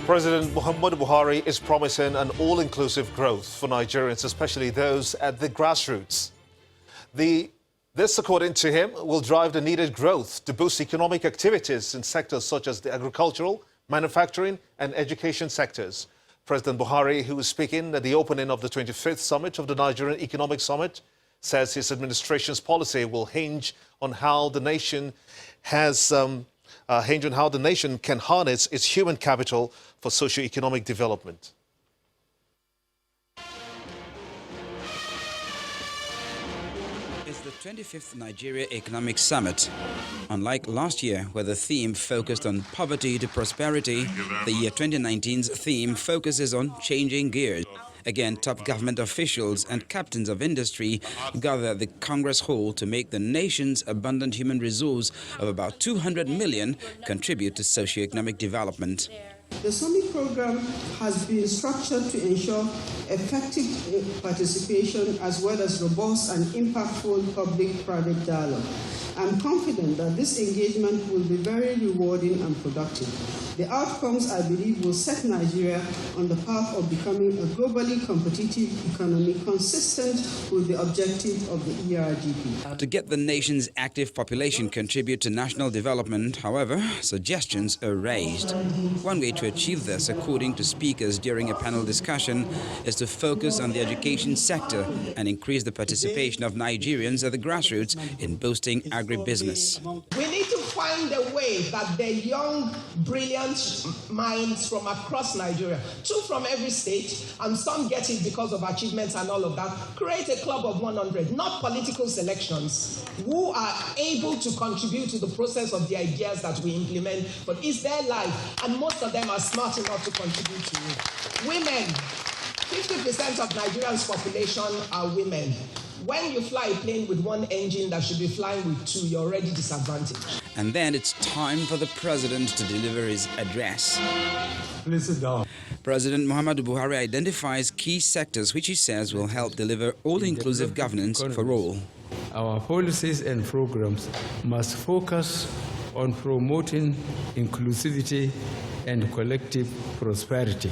President Muhammadu Buhari is promising an all-inclusive growth for Nigerians, especially those at the grassroots. This, according to him, will drive the needed growth to boost economic activities in sectors such as the agricultural, manufacturing and education sectors. President Buhari, who was speaking at the opening of the 25th summit of the Nigerian Economic Summit, says his administration's policy will hinge on how the nation can harness its human capital for socio-economic development. It's the 25th Nigeria Economic Summit. Unlike last year, where the theme focused on poverty to prosperity, the year 2019's theme focuses on changing gears. Again, top government officials and captains of industry gather at the Congress Hall to make the nation's abundant human resource of about 200 million contribute to socio-economic development. The summit program has been structured to ensure effective participation as well as robust and impactful public-private dialogue. I'm confident that this engagement will be very rewarding and productive. The outcomes, I believe, will set Nigeria on the path of becoming a globally competitive economy consistent with the objective of the ERGP. To get the nation's active population contribute to national development, however, suggestions are raised. One way to achieve this, according to speakers during a panel discussion, is to focus on the education sector and increase the participation of Nigerians at the grassroots in boosting agribusiness. We need to find a way that the young, brilliant minds from across Nigeria, 2 from every state, and some get it because of achievements and all of that, create a club of 100, not political selections, who are able to contribute to the process of the ideas that we implement, but it's their life, and most of them are smart enough to contribute to it. Women, 50% of Nigerians' population are women. When you fly a plane with 1 engine that should be flying with 2, you're already disadvantaged. And then it's time for the president to deliver his address. Please sit down. President Muhammadu Buhari identifies key sectors which he says will help deliver all-inclusive governance for all. Our policies and programs must focus on promoting inclusivity and collective prosperity.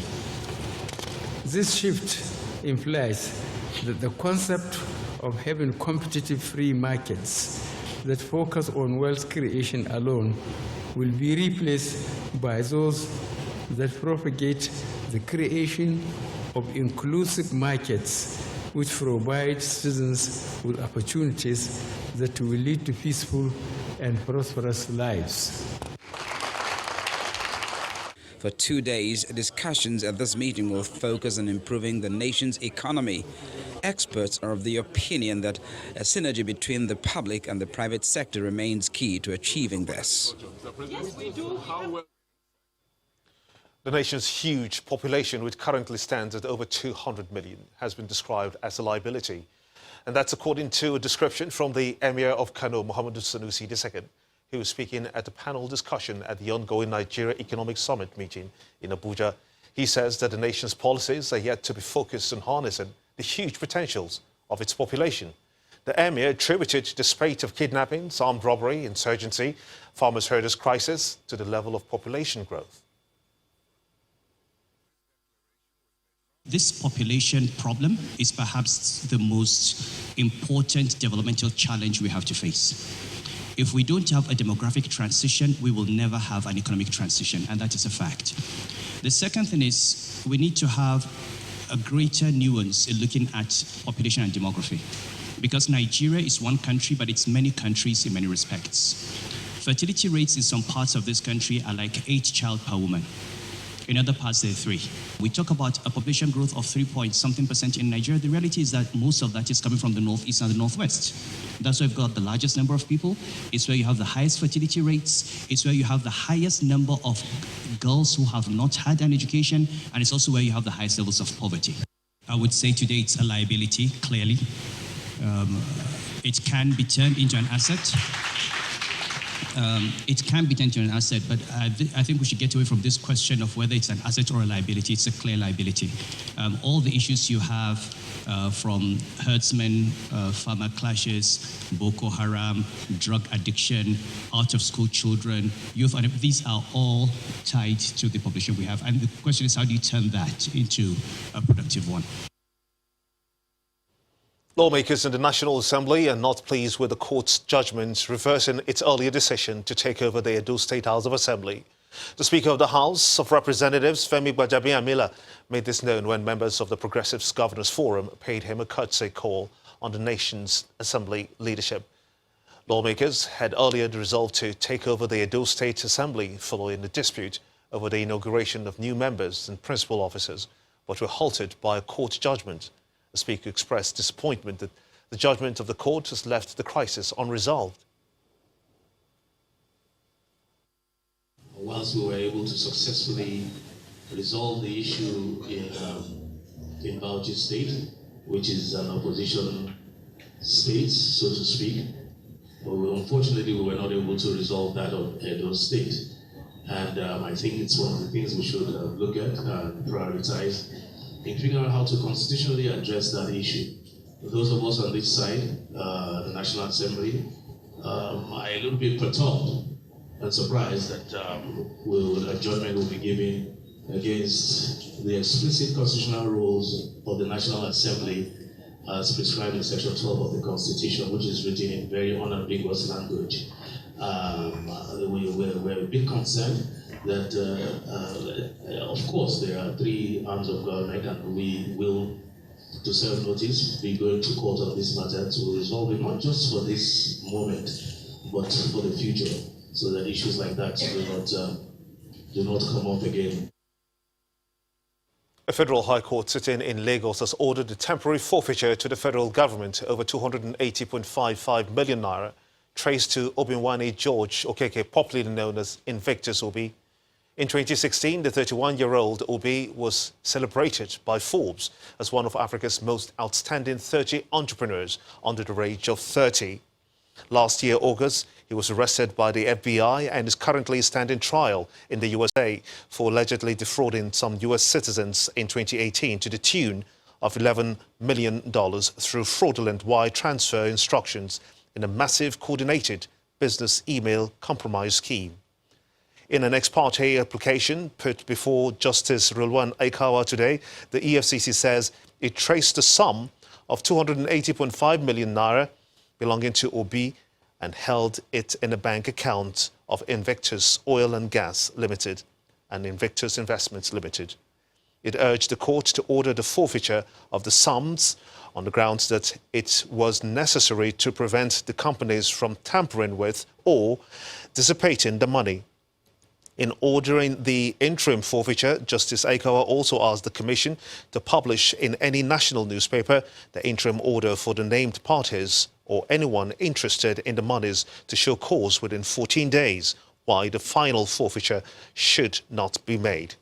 This shift implies that the concept of having competitive free markets that focus on wealth creation alone will be replaced by those that propagate the creation of inclusive markets which provide citizens with opportunities that will lead to peaceful and prosperous lives. For 2 days, discussions at this meeting will focus on improving the nation's economy. Experts are of the opinion that a synergy between the public and the private sector remains key to achieving this. Yes, we do. The nation's huge population, which currently stands at over 200 million, has been described as a liability. And that's according to a description from the Emir of Kano, Muhammadu Sanusi II, who was speaking at a panel discussion at the ongoing Nigeria Economic Summit meeting in Abuja. He says that the nation's policies are yet to be focused on harnessing the huge potentials of its population. The Emir attributed the spate of kidnappings, armed robbery, insurgency, farmers-herders crisis to the level of population growth. This population problem is perhaps the most important developmental challenge we have to face. If we don't have a demographic transition, we will never have an economic transition, and that is a fact. The second thing is we need to have a greater nuance in looking at population and demography, because Nigeria is one country, but it's many countries in many respects. Fertility rates in some parts of this country are like 8 child per woman. In other parts, they're 3. We talk about a population growth of 3-point-something% in Nigeria. The reality is that most of that is coming from the northeast and the northwest. That's where we've got the largest number of people. It's where you have the highest fertility rates. It's where you have the highest number of girls who have not had an education. And it's also where you have the highest levels of poverty. I would say today it's a liability, clearly. It can be turned into an asset. it can be turned to an asset, but I think we should get away from this question of whether it's an asset or a liability. It's a clear liability. All the issues you have from herdsmen, farmer clashes, Boko Haram, drug addiction, out-of-school children, youth, these are all tied to the population we have. And the question is, how do you turn that into a productive one? Lawmakers in the National Assembly are not pleased with the court's judgment reversing its earlier decision to take over the Edo State House of Assembly. The Speaker of the House of Representatives, Femi Gbajabiamila, made this known when members of the Progressives Governors Forum paid him a courtesy call on the nation's assembly leadership. Lawmakers had earlier resolved to take over the Edo State Assembly following the dispute over the inauguration of new members and principal officers, but were halted by a court judgment. The Speaker expressed disappointment that the judgment of the court has left the crisis unresolved. Once we were able to successfully resolve the issue in Bauchi State, which is an opposition state, so to speak, but unfortunately we were not able to resolve that of Edo State. And I think it's one of the things we should look at and prioritize in figuring out how to constitutionally address that issue. Those of us on this side, the National Assembly, are a little bit perturbed and surprised that a judgment will be given against the explicit constitutional rules of the National Assembly as prescribed in Section 12 of the Constitution, which is written in very unambiguous language. We're a bit concerned that, of course, there are three arms of government, and we will, to serve notice, be going to court on this matter to resolve it, not just for this moment, but for the future, so that issues like that do not come up again. A federal high court sitting in Lagos has ordered a temporary forfeiture to the federal government over 280.55 million naira traced to Obinwani George Okeke, popularly known as Invictus Obi. In 2016, the 31-year-old Obi was celebrated by Forbes as one of Africa's most outstanding 30 entrepreneurs under the age of 30. Last year, August, he was arrested by the FBI and is currently standing trial in the USA for allegedly defrauding some US citizens in 2018 to the tune of $11 million through fraudulent wire transfer instructions in a massive coordinated business email compromise scheme. In an ex parte application put before Justice Rilwan Aikawa today, the EFCC says it traced the sum of 280.5 million naira belonging to Obi and held it in a bank account of Invictus Oil and Gas Limited and Invictus Investments Limited. It urged the court to order the forfeiture of the sums on the grounds that it was necessary to prevent the companies from tampering with or dissipating the money. In ordering the interim forfeiture, Justice Aikawa also asked the Commission to publish in any national newspaper the interim order for the named parties or anyone interested in the monies to show cause within 14 days why the final forfeiture should not be made.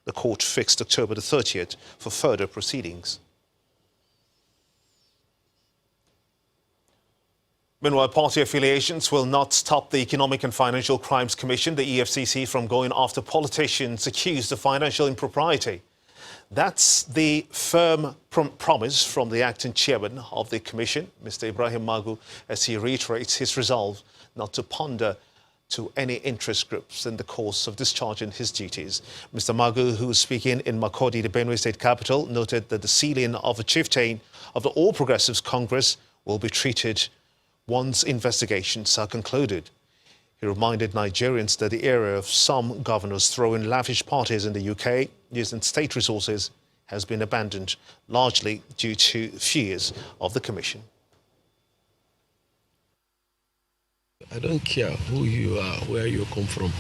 The court fixed October the 30th for further proceedings. Meanwhile, party affiliations will not stop the Economic and Financial Crimes Commission, the EFCC, from going after politicians accused of financial impropriety. That's the firm promise from the acting chairman of the commission, Mr. Ibrahim Magu, as he reiterates his resolve not to pander to any interest groups in the course of discharging his duties. Mr. Magu, who was speaking in Makurdi, the Benue State capital, noted that the sealing of a chieftain of the All Progressives Congress will be treated once investigations are concluded. He reminded Nigerians that the era of some governors throwing lavish parties in the UK using state resources has been abandoned, largely due to fears of the Commission. I don't care who you are, where you come from.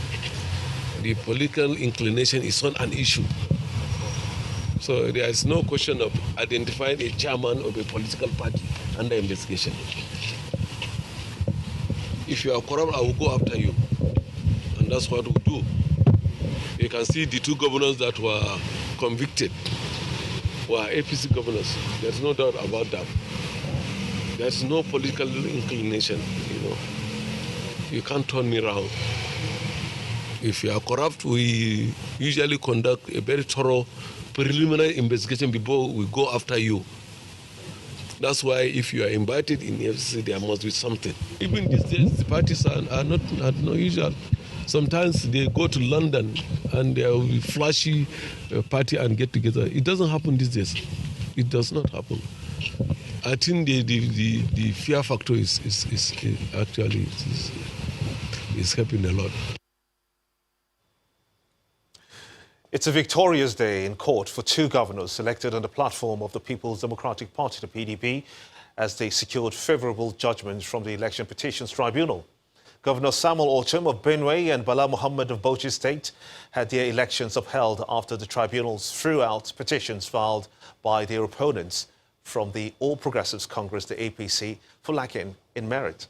The political inclination is not an issue. So there is no question of identifying a chairman of a political party under investigation. If you are corrupt, I will go after you. And that's what we do. You can see the two governors that were convicted were APC governors. There's no doubt about that. There's no political inclination, you know. You can't turn me around. If you are corrupt, we usually conduct a very thorough preliminary investigation before we go after you. That's why if you are invited in FCC, there must be something. Even these days, the parties are not usual. Sometimes they go to London and there will be flashy party and get together. It doesn't happen these days. It does not happen. I think the fear factor is actually helping a lot. It's a victorious day in court for two governors elected on the platform of the People's Democratic Party, the PDP, as they secured favourable judgments from the Election Petitions Tribunal. Governor Samuel Ortom of Benue and Bala Mohammed of Bauchi State had their elections upheld after the tribunals threw out petitions filed by their opponents from the All Progressives Congress, the APC, for lacking in merit.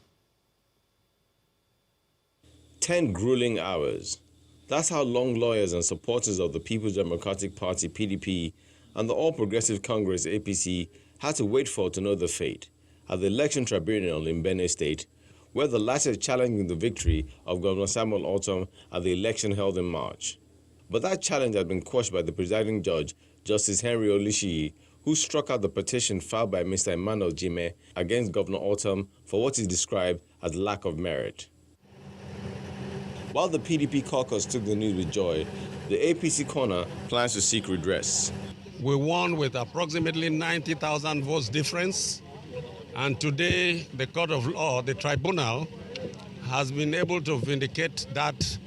10 grueling hours. That's how long lawyers and supporters of the People's Democratic Party, PDP, and the All Progressive Congress, APC, had to wait for to know the fate at the Election Tribunal in Benue State, where the latter challenging the victory of Governor Samuel Ortom at the election held in March. But that challenge had been quashed by the presiding judge, Justice Henry Olishiyi, who struck out the petition filed by Mr. Emmanuel Jime against Governor Ortom for what is described as lack of merit. While the PDP caucus took the news with joy, the APC corner plans to seek redress. We won with approximately 90,000 votes difference, and today the court of law, the tribunal, has been able to vindicate that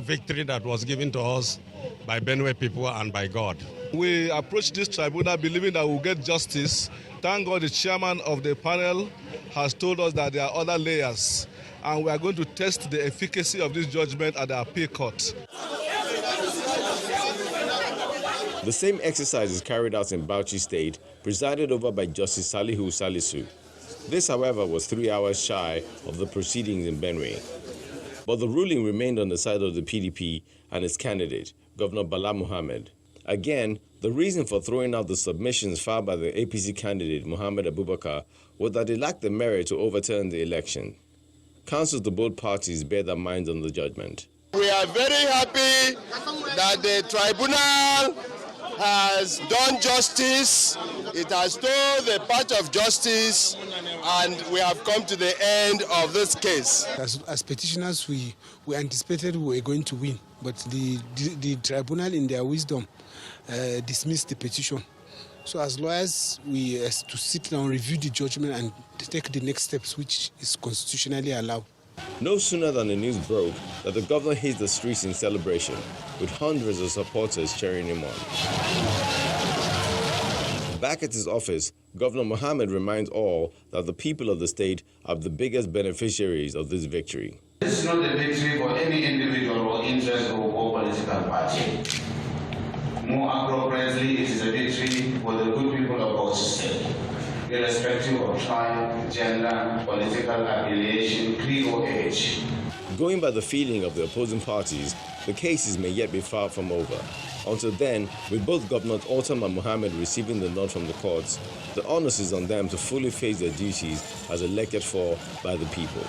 victory that was given to us by Benue people and by God. We approach this tribunal believing that we'll get justice. Thank God the chairman of the panel has told us that there are other layers, and we are going to test the efficacy of this judgment at the appeal court. The same exercise is carried out in Bauchi State, presided over by Justice Salihu Salisu. This, however, was 3 hours shy of the proceedings in Benue. But the ruling remained on the side of the PDP and its candidate, Governor Bala Mohammed. Again, the reason for throwing out the submissions filed by the APC candidate, Mohammed Abubakar, was that they lacked the merit to overturn the election. Counsels to both parties bear their minds on the judgment. We are very happy that the tribunal has done justice. It has told the path of justice, and we have come to the end of this case. As petitioners, we anticipated we were going to win, but the tribunal, in their wisdom, dismissed the petition. So as lawyers, we have to sit down, review the judgment, and take the next steps, which is constitutionally allowed. No sooner than the news broke that the governor hit the streets in celebration, with hundreds of supporters cheering him on. Back at his office, Governor Mohammed reminds all that the people of the state are the biggest beneficiaries of this victory. This is not a victory for any individual or interest group or political party. More appropriately, it is a victory for the good people of our state, irrespective of tribe, gender, political affiliation, creed, or age. Going by the feeling of the opposing parties, the cases may yet be far from over. Until then, with both Governor Ortom and Mohammed receiving the nod from the courts, the onus is on them to fully face their duties as elected for by the people.